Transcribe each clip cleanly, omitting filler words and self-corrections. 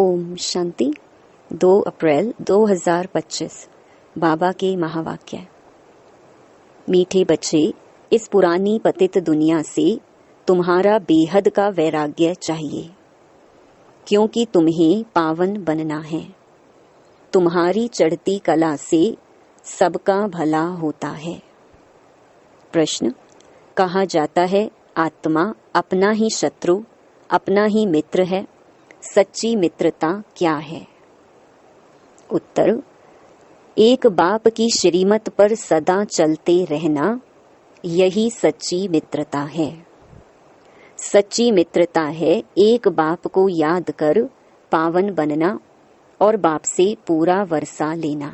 ओम शांति। 2 अप्रैल 2025 बाबा के महावाक्य। मीठे बच्चे, इस पुरानी पतित दुनिया से तुम्हारा बेहद का वैराग्य चाहिए, क्योंकि तुम्हें पावन बनना है। तुम्हारी चढ़ती कला से सबका भला होता है। प्रश्न, कहा जाता है आत्मा अपना ही शत्रु, अपना ही मित्र है। सच्ची मित्रता क्या है? उत्तर, एक बाप की श्रीमत पर सदा चलते रहना, यही सच्ची मित्रता है। सच्ची मित्रता है एक बाप को याद कर पावन बनना और बाप से पूरा वर्षा लेना।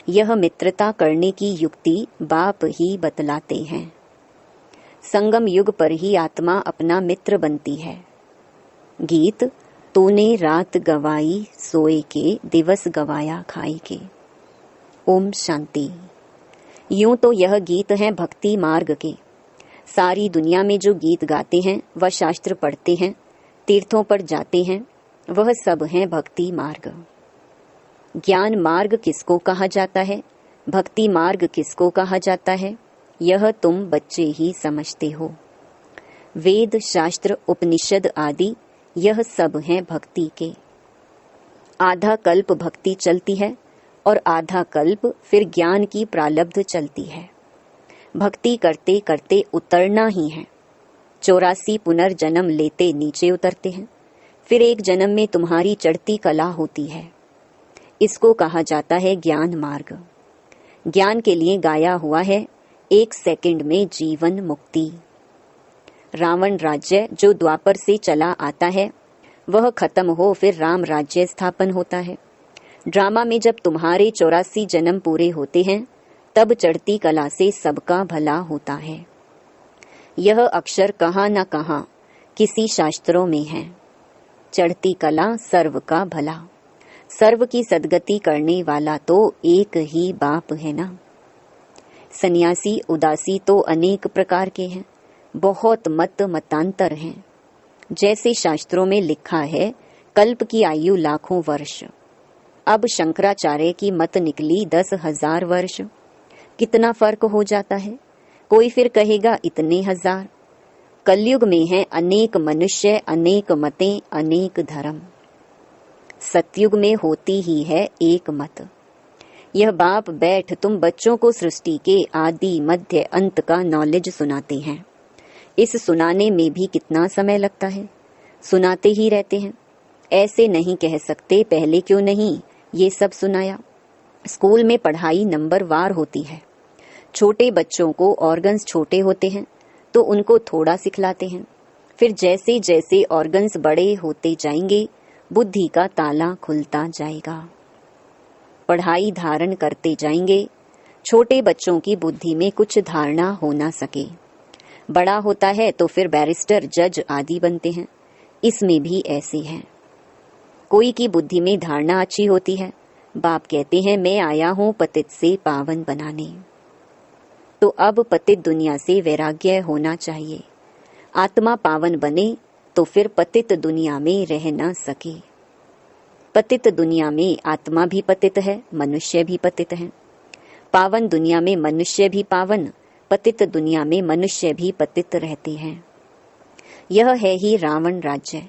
यह मित्रता करने की युक्ति बाप ही बतलाते हैं। संगम युग पर ही आत्मा अपना मित्र बनती है। गीत, तूने रात गवाई सोए के, दिवस गवाया खाई के। ओम शांति। यूं तो यह गीत हैं भक्ति मार्ग के। सारी दुनिया में जो गीत गाते हैं, वह शास्त्र पढ़ते हैं, तीर्थों पर जाते हैं, वह सब हैं भक्ति मार्ग। ज्ञान मार्ग किसको कहा जाता है, भक्ति मार्ग किसको कहा जाता है, यह तुम बच्चे ही समझते हो। वेद, शास्त्र, उपनिषद आदि यह सब हैं भक्ति के। आधा कल्प भक्ति चलती है और आधा कल्प फिर ज्ञान की प्रालब्ध चलती है। भक्ति करते करते उतरना ही है। 84 पुनर्जन्म लेते नीचे उतरते हैं, फिर एक जन्म में तुम्हारी चढ़ती कला होती है। इसको कहा जाता है ज्ञान मार्ग। ज्ञान के लिए गाया हुआ है 1 सेकंड में जीवन मुक्ति। रावण राज्य जो द्वापर से चला आता है, वह खत्म हो फिर राम राज्य स्थापन होता है। ड्रामा में जब तुम्हारे 84 जन्म पूरे होते हैं, तब चढ़ती कला से सबका भला होता है। यह अक्षर कहाँ न कहाँ किसी शास्त्रों में है। चढ़ती कला सर्व का भला। सर्व की सद्गति करने वाला तो एक ही बाप है ना। सन्यासी उदासी तो अनेक प्रकार के हैं, बहुत मतांतर हैं। जैसे शास्त्रों में लिखा है कल्प की आयु लाखों वर्ष, अब शंकराचार्य की मत निकली 10,000 वर्ष। कितना फर्क हो जाता है। कोई फिर कहेगा इतने हजार। कलयुग में है अनेक मनुष्य, अनेक मतें, अनेक धर्म। सतयुग में होती ही है एक मत। यह बाप बैठ तुम बच्चों को सृष्टि के आदि मध्य अंत का नॉलेज सुनाते हैं। इस सुनाने में भी कितना समय लगता है। सुनाते ही रहते हैं। ऐसे नहीं कह सकते पहले क्यों नहीं ये सब सुनाया। स्कूल में पढ़ाई नंबर वार होती है। छोटे बच्चों को ऑर्गन्स छोटे होते हैं तो उनको थोड़ा सिखलाते हैं। फिर जैसे जैसे ऑर्गन्स बड़े होते जाएंगे, बुद्धि का ताला खुलता जाएगा। पढ़ाई धारण करते जाएंगे, छोटे बच्चों की बुद्धि में कुछ धारणा हो ना सके। बड़ा होता है तो फिर बैरिस्टर, जज आदि बनते हैं। इसमें भी ऐसे हैं। कोई की बुद्धि में धारणा अच्छी होती है, बाप कहते हैं मैं आया हूं पतित से पावन बनाने। तो अब पतित दुनिया से वैराग्य होना चाहिए। आत्मा पावन बने तो फिर पतित दुनिया में रह ना सके। पतित दुनिया में आत्मा भी पतित है, मनुष्य भी पतित है। पावन दुनिया में मनुष्य भी पावन, पतित दुनिया में मनुष्य भी पतित रहते हैं। यह है ही रावण राज्य,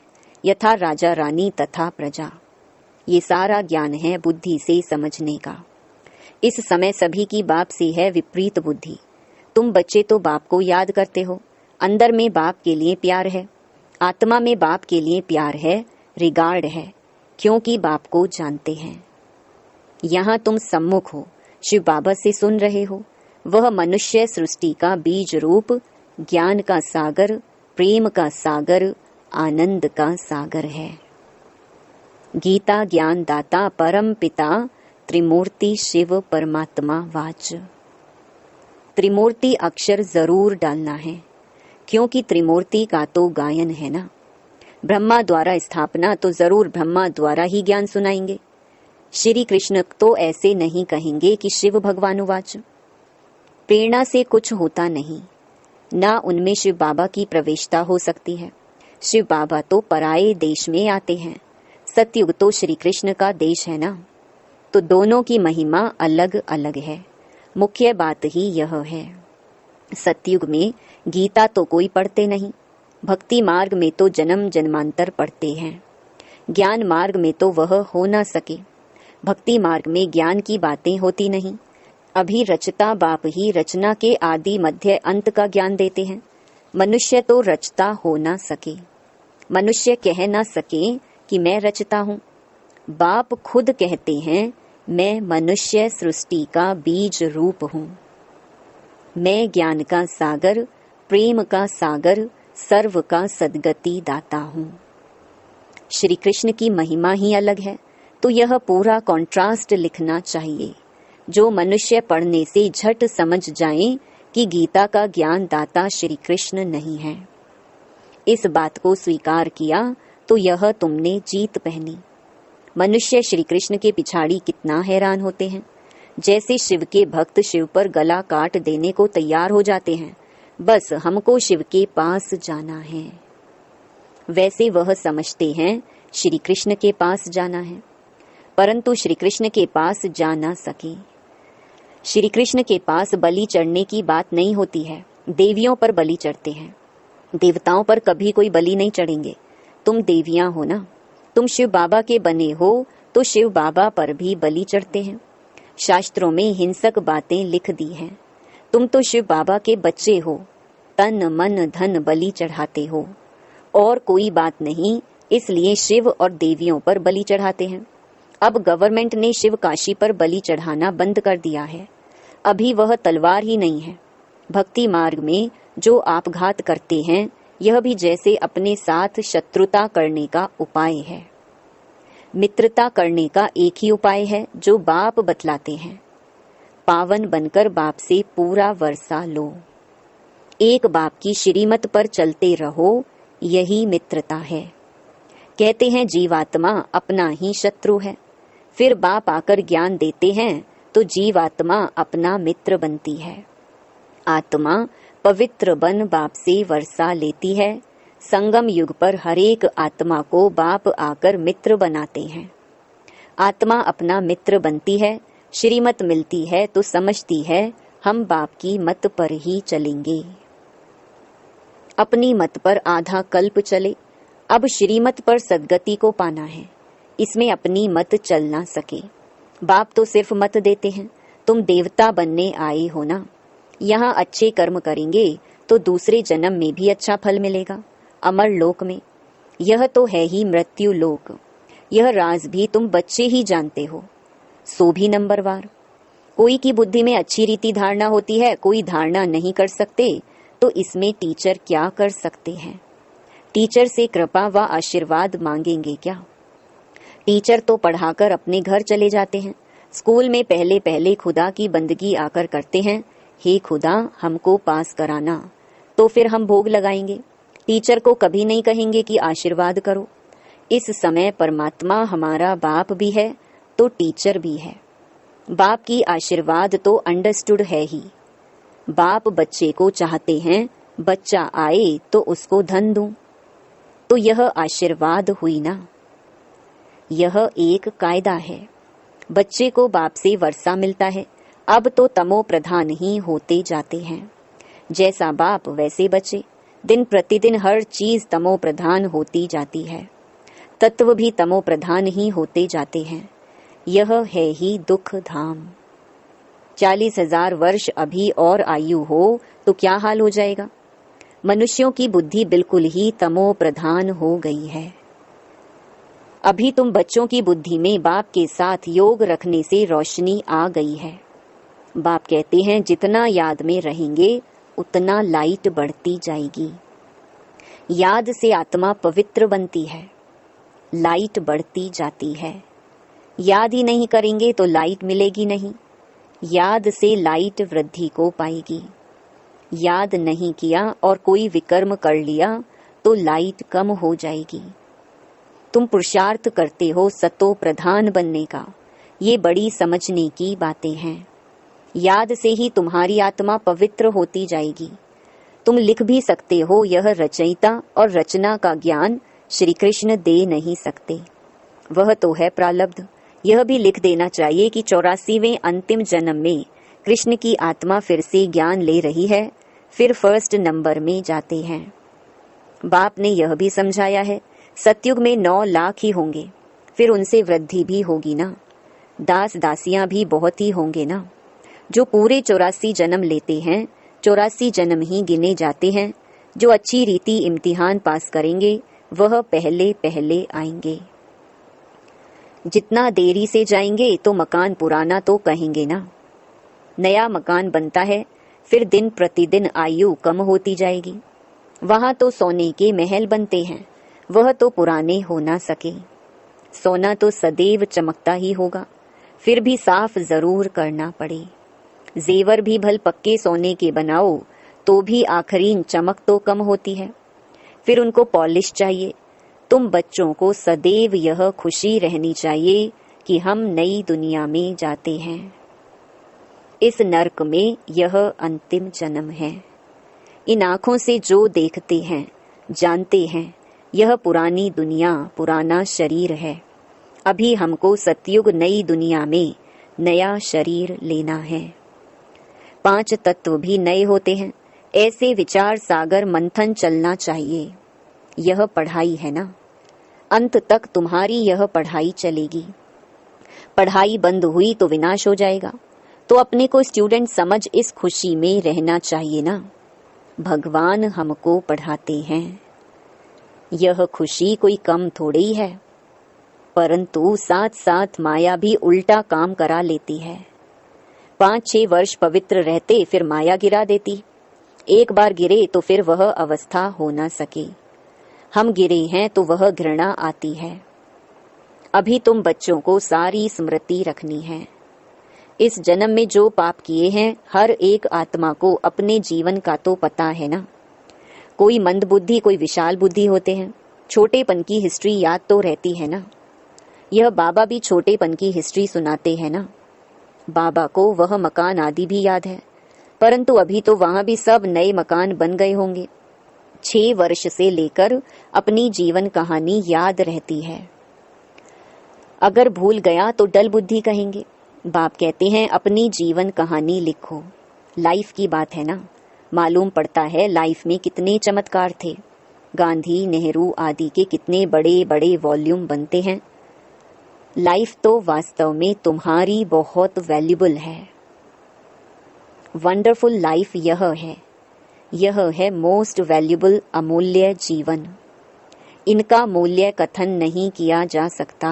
यथा राजा रानी तथा प्रजा। ये सारा ज्ञान है बुद्धि से समझने का। इस समय सभी की बाप से है विपरीत बुद्धि। तुम बच्चे तो बाप को याद करते हो, अंदर में बाप के लिए प्यार है, आत्मा में बाप के लिए प्यार है, रिगार्ड है, क्योंकि बाप को जानते हैं। यहाँ तुम सम्मुख हो, शिव बाबा से सुन रहे हो। वह मनुष्य सृष्टि का बीज रूप, ज्ञान का सागर, प्रेम का सागर, आनंद का सागर है। गीता ज्ञान दाता परम पिता, त्रिमूर्ति शिव परमात्मा वाच। त्रिमूर्ति अक्षर जरूर डालना है, क्योंकि त्रिमूर्ति का तो गायन है ना। ब्रह्मा द्वारा स्थापना तो जरूर ब्रह्मा द्वारा ही ज्ञान सुनाएंगे। श्री कृष्ण तो ऐसे नहीं कहेंगे कि शिव भगवानुवाच। प्रेरणा से कुछ होता नहीं, ना उनमें शिव बाबा की प्रवेशता हो सकती है। शिव बाबा तो पराये देश में आते हैं, सतयुग तो श्री कृष्ण का देश है ना, तो दोनों की महिमा अलग अलग है। मुख्य बात ही यह है। सतयुग में गीता तो कोई पढ़ते नहीं, भक्ति मार्ग में तो जन्म जन्मांतर पढ़ते हैं, ज्ञान मार्ग में तो वह हो ना सके। भक्ति मार्ग में ज्ञान की बातें होती नहीं। अभी रचता बाप ही रचना के आदि मध्य अंत का ज्ञान देते हैं। मनुष्य तो रचता हो ना सके, मनुष्य कह ना सके कि मैं रचता हूँ। बाप खुद कहते हैं, मैं मनुष्य सृष्टि का बीज रूप हूँ। मैं ज्ञान का सागर, प्रेम का सागर, सर्व का सद्गति दाता हूँ। श्री कृष्ण की महिमा ही अलग है, तो यह पूरा कॉन्ट्रास्ट लिखना चाहिए, जो मनुष्य पढ़ने से झट समझ जाए कि गीता का ज्ञान दाता श्री कृष्ण नहीं है। इस बात को स्वीकार किया तो यह तुमने जीत पहनी। मनुष्य श्री कृष्ण के पिछाड़ी कितना हैरान होते हैं। जैसे शिव के भक्त शिव पर गला काट देने को तैयार हो जाते हैं, बस हमको शिव के पास जाना है, वैसे वह समझते हैं श्री कृष्ण के पास जाना है, परंतु श्री कृष्ण के पास जा ना सके। श्री कृष्ण के पास बलि चढ़ने की बात नहीं होती है। देवियों पर बलि चढ़ते हैं, देवताओं पर कभी कोई बलि नहीं चढ़ेंगे। तुम देवियां हो ना, तुम शिव बाबा के बने हो, तो शिव बाबा पर भी बलि चढ़ते हैं। शास्त्रों में हिंसक बातें लिख दी हैं। तुम तो शिव बाबा के बच्चे हो, तन मन धन बलि चढ़ाते हो, और कोई बात नहीं, इसलिए शिव और देवियों पर बलि चढ़ाते हैं। अब गवर्नमेंट ने शिव काशी पर बलि चढ़ाना बंद कर दिया है। अभी वह तलवार ही नहीं है। भक्ति मार्ग में जो आपघात करते हैं, यह भी जैसे अपने साथ शत्रुता करने का उपाय है। मित्रता करने का एक ही उपाय है जो बाप बतलाते हैं। पावन बनकर बाप से पूरा वर्षा लो, एक बाप की श्रीमत पर चलते रहो, यही मित्रता है। कहते हैं जीवात्मा अपना ही शत्रु है, फिर बाप आकर ज्ञान देते हैं तो जीवात्मा अपना मित्र बनती है। आत्मा पवित्र बन बाप से वर्षा लेती है। संगम युग पर हरेक आत्मा को बाप आकर मित्र बनाते हैं। आत्मा अपना मित्र बनती है, श्रीमत मिलती है तो समझती है हम बाप की मत पर ही चलेंगे। अपनी मत पर आधा कल्प चले, अब श्रीमत पर सद्गति को पाना है, इसमें अपनी मत चल ना सके। बाप तो सिर्फ मत देते हैं, तुम देवता बनने आए हो ना, यहाँ अच्छे कर्म करेंगे तो दूसरे जन्म में भी अच्छा फल मिलेगा, अमर लोक में। यह तो है ही मृत्यु लोक। यह राज भी तुम बच्चे ही जानते हो, सो भी नंबरवार। कोई की बुद्धि में अच्छी रीति धारणा होती है, कोई धारणा नहीं कर सकते, तो इसमें टीचर क्या कर सकते हैं? टीचर से कृपा व आशीर्वाद मांगेंगे क्या? टीचर तो पढ़ाकर अपने घर चले जाते हैं। स्कूल में पहले पहले खुदा की बंदगी आकर करते हैं, हे खुदा हमको पास कराना, तो फिर हम भोग लगाएंगे। टीचर को कभी नहीं कहेंगे कि आशीर्वाद करो। इस समय परमात्मा हमारा बाप भी है तो टीचर भी है। बाप की आशीर्वाद तो अंडरस्टूड है ही। बाप बच्चे को चाहते हैं बच्चा आए तो उसको धन दूं, तो यह आशीर्वाद हुई ना। यह एक कायदा है। बच्चे को बाप से वर्षा मिलता है। अब तो तमो प्रधान ही होते जाते हैं। जैसा बाप वैसे बच्चे। दिन प्रतिदिन हर चीज तमो प्रधान होती जाती है। तत्व भी तमो प्रधान ही होते जाते हैं। यह है ही दुख धाम। 40,000 वर्ष अभी और आयु हो तो क्या हाल हो जाएगा। मनुष्यों की बुद्धि बिल्कुल ही तमो प्रधान हो गई है। अभी तुम बच्चों की बुद्धि में बाप के साथ योग रखने से रोशनी आ गई है। बाप कहते हैं जितना याद में रहेंगे उतना लाइट बढ़ती जाएगी। याद से आत्मा पवित्र बनती है, लाइट बढ़ती जाती है। याद ही नहीं करेंगे तो लाइट मिलेगी नहीं। याद से लाइट वृद्धि को पाएगी। याद नहीं किया और कोई विकर्म कर लिया तो लाइट कम हो जाएगी। तुम पुरुषार्थ करते हो सतो प्रधान बनने का, ये बड़ी समझने की बातें हैं। याद से ही तुम्हारी आत्मा पवित्र होती जाएगी। तुम लिख भी सकते हो, यह रचयिता और रचना का ज्ञान श्री कृष्ण दे नहीं सकते। वह तो है प्रारब्ध। यह भी लिख देना चाहिए कि 84वें अंतिम जन्म में कृष्ण की आत्मा फिर से ज्ञान ले रही है, फिर फर्स्ट नंबर में जाते हैं। बाप ने यह भी समझाया है, सतयुग में 9 लाख ही होंगे, फिर उनसे वृद्धि भी होगी ना, दास दासियां भी बहुत ही होंगे ना। जो पूरे 84 जन्म लेते हैं, 84 जन्म ही गिने जाते हैं। जो अच्छी रीति इम्तिहान पास करेंगे वह पहले पहले आएंगे। जितना देरी से जाएंगे तो मकान पुराना तो कहेंगे ना। नया मकान बनता है, फिर दिन प्रतिदिन आयु कम होती जाएगी। वहां तो सोने के महल बनते हैं, वह तो पुराने हो ना सके। सोना तो सदैव चमकता ही होगा, फिर भी साफ जरूर करना पड़े। जेवर भी भल पक्के सोने के बनाओ तो भी आखिरीन चमक तो कम होती है, फिर उनको पॉलिश चाहिए। तुम बच्चों को सदैव यह खुशी रहनी चाहिए कि हम नई दुनिया में जाते हैं। इस नर्क में यह अंतिम जन्म है। इन आंखों से जो देखते हैं, जानते हैं, यह पुरानी दुनिया, पुराना शरीर है। अभी हमको सतयुग नई दुनिया में नया शरीर लेना है। 5 तत्व भी नए होते हैं। ऐसे विचार सागर मंथन चलना चाहिए। यह पढ़ाई है ना, अंत तक तुम्हारी यह पढ़ाई चलेगी। पढ़ाई बंद हुई तो विनाश हो जाएगा। तो अपने को स्टूडेंट समझ इस खुशी में रहना चाहिए ना। भगवान हमको पढ़ाते हैं, यह खुशी कोई कम थोड़ी है। परंतु साथ साथ माया भी उल्टा काम करा लेती है। 5-6 वर्ष पवित्र रहते, फिर माया गिरा देती। एक बार गिरे तो फिर वह अवस्था हो ना सके। हम गिरे हैं तो वह घृणा आती है। अभी तुम बच्चों को सारी स्मृति रखनी है। इस जन्म में जो पाप किए हैं, हर एक आत्मा को अपने जीवन का तो पता है ना। कोई मंद बुद्धि, कोई विशाल बुद्धि होते हैं। छोटेपन की हिस्ट्री याद तो रहती है ना। यह बाबा भी छोटेपन की हिस्ट्री सुनाते हैं ना। बाबा को वह मकान आदि भी याद है, परंतु अभी तो वहां भी सब नए मकान बन गए होंगे। 6 वर्ष से लेकर अपनी जीवन कहानी याद रहती है। अगर भूल गया तो डल बुद्धि कहेंगे। बाप कहते हैं अपनी जीवन कहानी लिखो। लाइफ की बात है ना। मालूम पड़ता है लाइफ में कितने चमत्कार थे। गांधी, नेहरू आदि के कितने बड़े बड़े वॉल्यूम बनते हैं। लाइफ तो वास्तव में तुम्हारी बहुत वैल्यूबल है। वंडरफुल लाइफ यह है मोस्ट वैल्यूबल, अमूल्य जीवन। इनका मूल्य कथन नहीं किया जा सकता।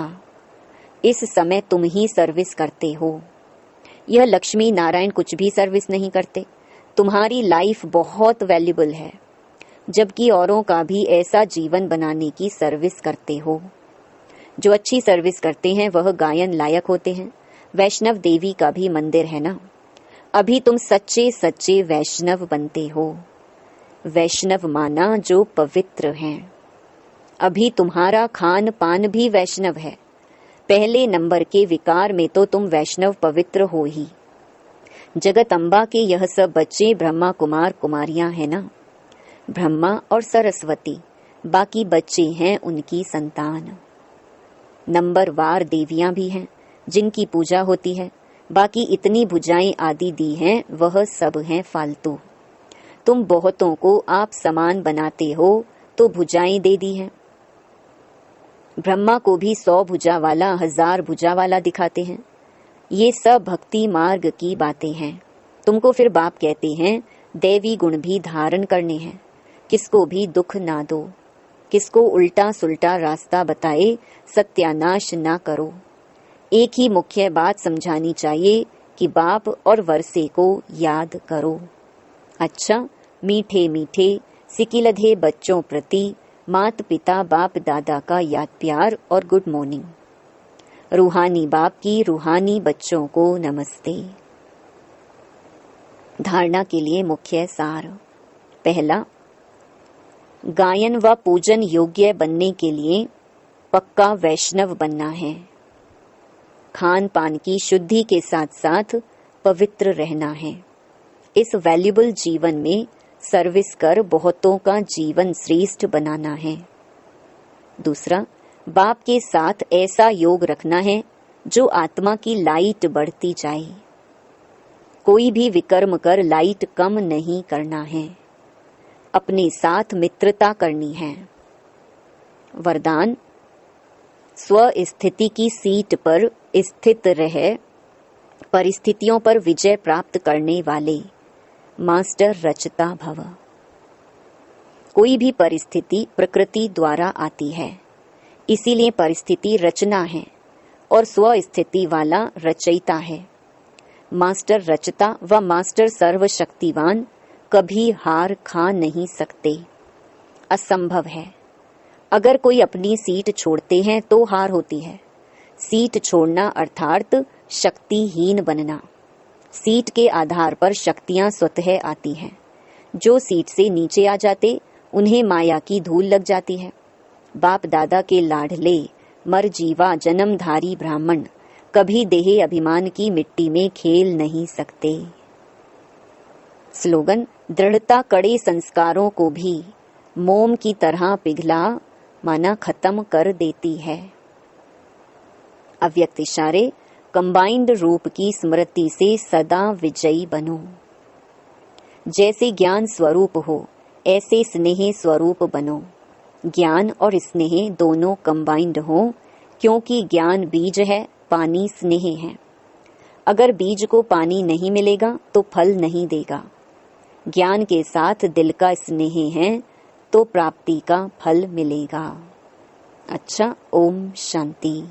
इस समय तुम ही सर्विस करते हो। यह लक्ष्मी नारायण कुछ भी सर्विस नहीं करते। तुम्हारी लाइफ बहुत वैल्यूबल है, जबकि औरों का भी ऐसा जीवन बनाने की सर्विस करते हो। जो अच्छी सर्विस करते हैं वह गायन लायक होते हैं। वैष्णव देवी का भी मंदिर है ना। अभी तुम सच्चे सच्चे वैष्णव बनते हो। वैष्णव माना जो पवित्र हैं। अभी तुम्हारा खान पान भी वैष्णव है। पहले नंबर के विकार में तो तुम वैष्णव पवित्र हो ही। जगत अम्बा के यह सब बच्चे ब्रह्मा कुमार कुमारियां हैं ना। ब्रह्मा और सरस्वती, बाकी बच्चे हैं उनकी संतान। नंबरवार देवियां भी हैं जिनकी पूजा होती है। बाकी इतनी भुजाएं आदि दी हैं वह सब हैं फालतू। तुम बहुतों को आप समान बनाते हो तो भुजाएं दे दी हैं। ब्रह्मा को भी 100 भुजा वाला, 1000 भुजा वाला दिखाते हैं। ये सब भक्ति मार्ग की बातें हैं। तुमको फिर बाप कहते हैं दैवी गुण भी धारण करने हैं। किसको भी दुख ना दो, किसको उल्टा सुल्टा रास्ता बताए सत्यानाश ना करो। एक ही मुख्य बात समझानी चाहिए कि बाप और वर्षे को याद करो। अच्छा, मीठे मीठे सिकिलधे बच्चों प्रति मात पिता बाप दादा का याद प्यार और गुड मॉर्निंग। रूहानी बाप की रूहानी बच्चों को नमस्ते। धारणा के लिए मुख्य सार। पहला, गायन व पूजन योग्य बनने के लिए पक्का वैष्णव बनना है। खान पान की शुद्धि के साथ साथ पवित्र रहना है। इस वैल्यूबल जीवन में सर्विस कर बहुतों का जीवन श्रेष्ठ बनाना है। दूसरा, बाप के साथ ऐसा योग रखना है जो आत्मा की लाइट बढ़ती जाए। कोई भी विकर्म कर लाइट कम नहीं करना है, अपने साथ मित्रता करनी है। वरदान, स्व स्थिति की सीट पर स्थित रह परिस्थितियों पर विजय प्राप्त करने वाले मास्टर रचता भव। कोई भी परिस्थिति प्रकृति द्वारा आती है, इसीलिए परिस्थिति रचना है और स्व स्थिति वाला रचयिता है। मास्टर रचता व मास्टर सर्वशक्तिवान कभी हार खा नहीं सकते, असंभव है। अगर कोई अपनी सीट छोड़ते हैं तो हार होती है। सीट छोड़ना अर्थात शक्तिहीन बनना। सीट के आधार पर शक्तियां स्वतः आती हैं। जो सीट से नीचे आ जाते उन्हें माया की धूल लग जाती है। बाप दादा के लाडले मरजीवा जन्मधारी ब्राह्मण कभी देह अभिमान की मिट्टी में खेल नहीं सकते। स्लोगन, दृढ़ता कड़े संस्कारों को भी मोम की तरह पिघला माना खत्म कर देती है। अव्यक्त इशारे, कंबाइंड रूप की स्मृति से सदा विजयी बनो। जैसे ज्ञान स्वरूप हो ऐसे स्नेह स्वरूप बनो। ज्ञान और स्नेह दोनों कंबाइंड हो, क्योंकि ज्ञान बीज है, पानी स्नेह है। अगर बीज को पानी नहीं मिलेगा तो फल नहीं देगा। ज्ञान के साथ दिल का स्नेह है तो प्राप्ति का फल मिलेगा। अच्छा, ओम शांति।